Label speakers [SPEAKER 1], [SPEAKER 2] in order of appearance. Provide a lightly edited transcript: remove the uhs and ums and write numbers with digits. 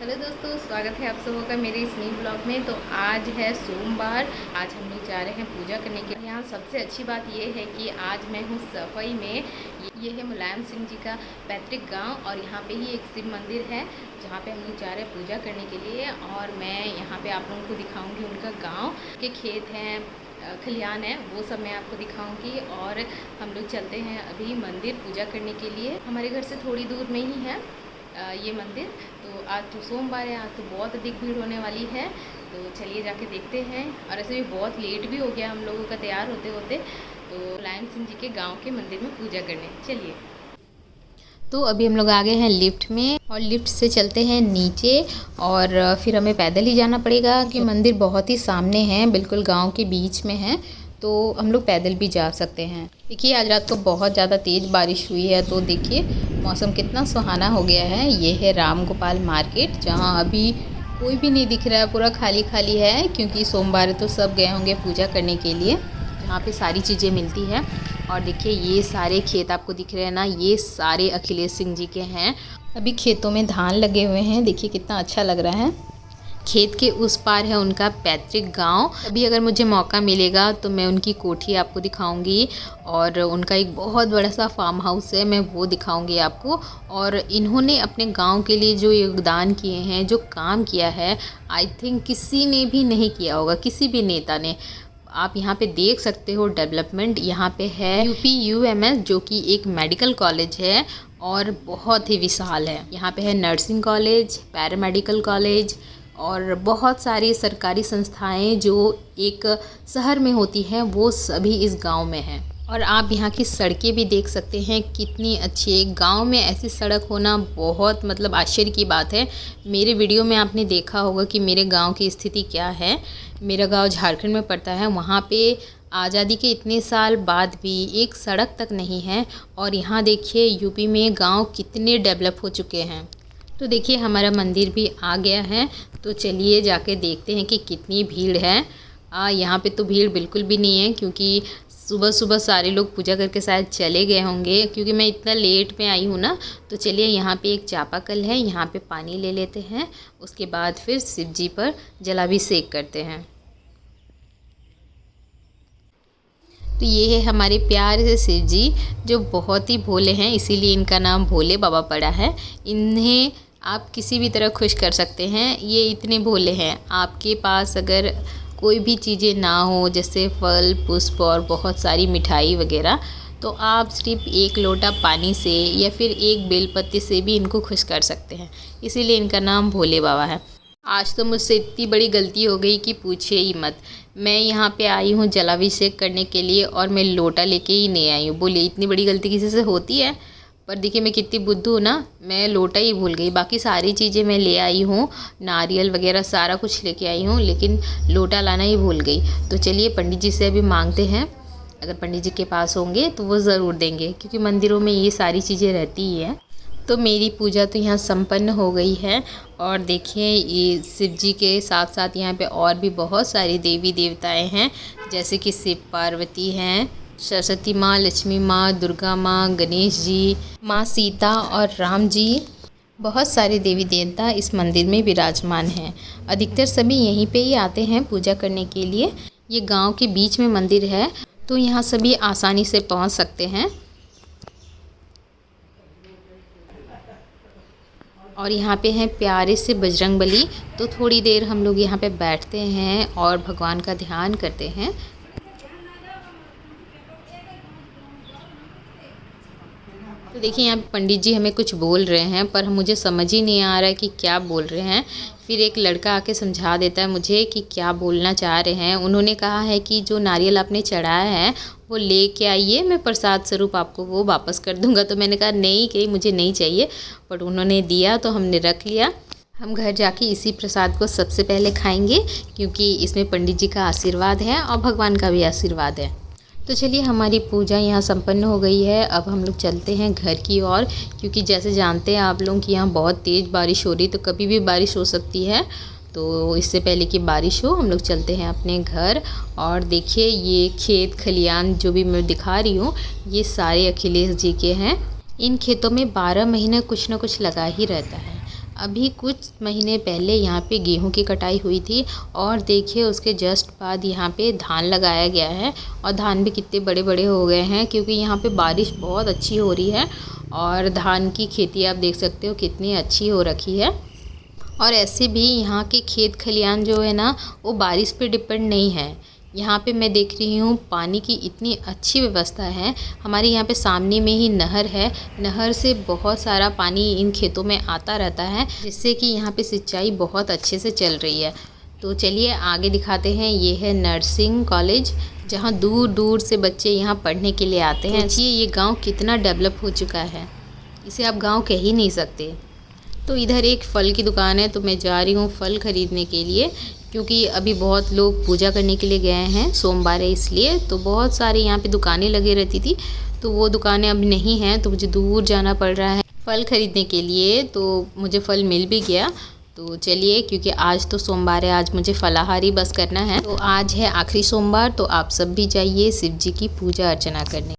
[SPEAKER 1] Hello दोस्तों, स्वागत है आप सबों का मेरे इस न्यू ब्लॉग में। तो आज है सोमवार। आज हम लोग जा रहे हैं पूजा करने के लिए। यहाँ सबसे अच्छी बात ये है कि आज मैं हूँ सफाई में। ये है मुलायम सिंह जी का पैतृक गांव और यहाँ पे ही एक शिव मंदिर है जहाँ पे हम लोग जा रहे हैं पूजा करने के लिए। और मैं यहाँ पे आप लोगों को दिखाऊँगी उनका गाँव के खेत हैं, खलिहान है, वो सब मैं आपको दिखाऊंगी। और हम लोग चलते हैं अभी मंदिर पूजा करने के लिए। हमारे घर से थोड़ी दूर में ही है ये मंदिर। तो आज तो सोमवार है, आज तो बहुत अधिक भीड़ होने वाली है। तो चलिए जाके देखते हैं। और ऐसे भी बहुत लेट भी हो गया हम लोगों का तैयार होते होते। तो मुलायम सिंह जी के गांव के मंदिर में पूजा करने चलिए। तो अभी हम लोग आ गए हैं लिफ्ट में और लिफ्ट से चलते हैं नीचे और फिर हमें पैदल ही जाना पड़ेगा कि मंदिर बहुत ही सामने है, बिल्कुल गांव के बीच में है। तो हम लोग पैदल भी जा सकते हैं। देखिए आज रात को बहुत ज़्यादा तेज़ बारिश हुई है, तो देखिए मौसम कितना सुहाना हो गया है। ये है राम गोपाल मार्केट, जहाँ अभी कोई भी नहीं दिख रहा है, पूरा खाली खाली है क्योंकि सोमवार तो सब गए होंगे पूजा करने के लिए। यहाँ पे सारी चीज़ें मिलती हैं। और देखिए ये सारे खेत आपको दिख रहे हैं ना, ये सारे अखिलेश सिंह जी के हैं। अभी खेतों में धान लगे हुए हैं, देखिए कितना अच्छा लग रहा है। खेत के उस पार है उनका पैतृक गांव। अभी अगर मुझे मौका मिलेगा तो मैं उनकी कोठी आपको दिखाऊंगी और उनका एक बहुत बड़ा सा फार्म हाउस है, मैं वो दिखाऊंगी आपको। और इन्होंने अपने गांव के लिए जो योगदान किए हैं, जो काम किया है, आई थिंक किसी ने भी नहीं किया होगा, किसी भी नेता ने। आप यहाँ पे देख सकते हो डेवलपमेंट। यहाँ पे है UPUMS जो कि एक मेडिकल कॉलेज है और बहुत ही विशाल है। यहाँ पे है नर्सिंग कॉलेज, पैरामेडिकल कॉलेज और बहुत सारी सरकारी संस्थाएं जो एक शहर में होती हैं, वो सभी इस गांव में हैं। और आप यहाँ की सड़कें भी देख सकते हैं कितनी अच्छी है। गांव में ऐसी सड़क होना बहुत मतलब आश्चर्य की बात है। मेरे वीडियो में आपने देखा होगा कि मेरे गांव की स्थिति क्या है। मेरा गांव झारखंड में पड़ता है, वहाँ पे आज़ादी के इतने साल बाद भी एक सड़क तक नहीं है। और यहाँ देखिए यूपी में गाँव कितने डेवलप हो चुके हैं। तो देखिए हमारा मंदिर भी आ गया है, तो चलिए जाके देखते हैं कि कितनी भीड़ है। यहाँ पे तो भीड़ बिल्कुल भी नहीं है क्योंकि सुबह सुबह सारे लोग पूजा करके शायद चले गए होंगे, क्योंकि मैं इतना लेट में आई हूँ ना। तो चलिए यहाँ पे एक चापाकल है, यहाँ पे पानी ले लेते हैं, उसके बाद फिर शिव जी पर जलाभिषेक करते हैं। तो ये है हमारे प्यारे से शिव जी जो बहुत ही भोले हैं, इसीलिए इनका नाम भोले बाबा पड़ा है। इन्हें आप किसी भी तरह खुश कर सकते हैं, ये इतने भोले हैं। आपके पास अगर कोई भी चीज़ें ना हो, जैसे फल पुष्प और बहुत सारी मिठाई वगैरह, तो आप सिर्फ एक लोटा पानी से या फिर एक बेलपत्ती से भी इनको खुश कर सकते हैं, इसीलिए इनका नाम भोले बाबा है। आज तो मुझसे इतनी बड़ी गलती हो गई कि पूछिए ही मत। मैं यहाँ पे आई हूँ जलाभिषेक करने के लिए और मैं लोटा लेके ही नहीं आई हूँ। बोलिए इतनी बड़ी गलती किसी से होती है? पर देखिए मैं कितनी बुद्धू हूँ ना, मैं लोटा ही भूल गई। बाकी सारी चीज़ें मैं ले आई हूँ, नारियल वगैरह सारा कुछ लेके आई हूँ, लेकिन लोटा लाना ही भूल गई। तो चलिए पंडित जी से अभी मांगते हैं, अगर पंडित जी के पास होंगे तो वो ज़रूर देंगे, क्योंकि मंदिरों में ये सारी चीज़ें रहती ही हैं। तो मेरी पूजा तो यहाँ संपन्न हो गई है। और देखिए ये शिव जी के साथ साथ यहाँ पे और भी बहुत सारी देवी देवताएं हैं, जैसे कि शिव पार्वती हैं, सरस्वती माँ, लक्ष्मी माँ, दुर्गा माँ, गणेश जी, माँ सीता और राम जी। बहुत सारे देवी देवता इस मंदिर में विराजमान हैं। अधिकतर सभी यहीं पे ही आते हैं पूजा करने के लिए। ये गांव के बीच में मंदिर है, तो यहाँ सभी आसानी से पहुँच सकते हैं। और यहाँ पे हैं प्यारे से बजरंगबली। तो थोड़ी देर हम लोग यहाँ पे बैठते हैं और भगवान का ध्यान करते हैं। तो देखिए यहाँ पंडित जी हमें कुछ बोल रहे हैं, पर मुझे समझ ही नहीं आ रहा है कि क्या बोल रहे हैं। फिर एक लड़का आके समझा देता है मुझे कि क्या बोलना चाह रहे हैं। उन्होंने कहा है कि जो नारियल आपने चढ़ाया है वो ले के आइए, मैं प्रसाद स्वरूप आपको वो वापस कर दूंगा। तो मैंने कहा नहीं कि मुझे नहीं चाहिए, बट उन्होंने दिया तो हमने रख लिया। हम घर जाके इसी प्रसाद को सबसे पहले खाएंगे, क्योंकि इसमें पंडित जी का आशीर्वाद है और भगवान का भी आशीर्वाद है। तो चलिए हमारी पूजा यहाँ संपन्न हो गई है। अब हम लोग चलते हैं घर की ओर, क्योंकि जैसे जानते हैं आप लोग कि यहाँ बहुत तेज़ बारिश हो रही, तो कभी भी बारिश हो सकती है। तो इससे पहले कि बारिश हो हम लोग चलते हैं अपने घर। और देखिए ये खेत खलिहान जो भी मैं दिखा रही हूँ, ये सारे अखिलेश जी के हैं। इन खेतों में 12 महीने कुछ ना कुछ लगा ही रहता है। अभी कुछ महीने पहले यहाँ पे गेहूं की कटाई हुई थी और देखिए उसके जस्ट बाद यहाँ पे धान लगाया गया है और धान भी कितने बड़े बड़े हो गए हैं क्योंकि यहाँ पे बारिश बहुत अच्छी हो रही है और धान की खेती आप देख सकते हो कितनी अच्छी हो रखी है। और ऐसे भी यहाँ के खेत खलियान जो है ना वो बारिश पे डिपेंड नहीं है। यहाँ पे मैं देख रही हूँ पानी की इतनी अच्छी व्यवस्था है। हमारे यहाँ पे सामने में ही नहर है, नहर से बहुत सारा पानी इन खेतों में आता रहता है जिससे कि यहाँ पे सिंचाई बहुत अच्छे से चल रही है। तो चलिए आगे दिखाते हैं। ये है नर्सिंग कॉलेज जहाँ दूर दूर से बच्चे यहाँ पढ़ने के लिए आते हैं। ये गाँव कितना डेवलप हो चुका है, इसे आप गाँव कह ही नहीं सकते। तो इधर एक फ़ल की दुकान है तो मैं जा रही हूँ फ़ल ख़रीदने के लिए क्योंकि अभी बहुत लोग पूजा करने के लिए गए हैं, सोमवार है इसलिए। तो बहुत सारे यहाँ पे दुकानें लगी रहती थी तो वो दुकानें अभी नहीं हैं तो मुझे दूर जाना पड़ रहा है फ़ल ख़रीदने के लिए। तो मुझे फ़ल मिल भी गया। तो चलिए क्योंकि आज तो सोमवार है, आज मुझे फलाहारी बस करना है। तो आज है आखिरी सोमवार तो आप सब भी जाइए शिव जी की पूजा अर्चना करने।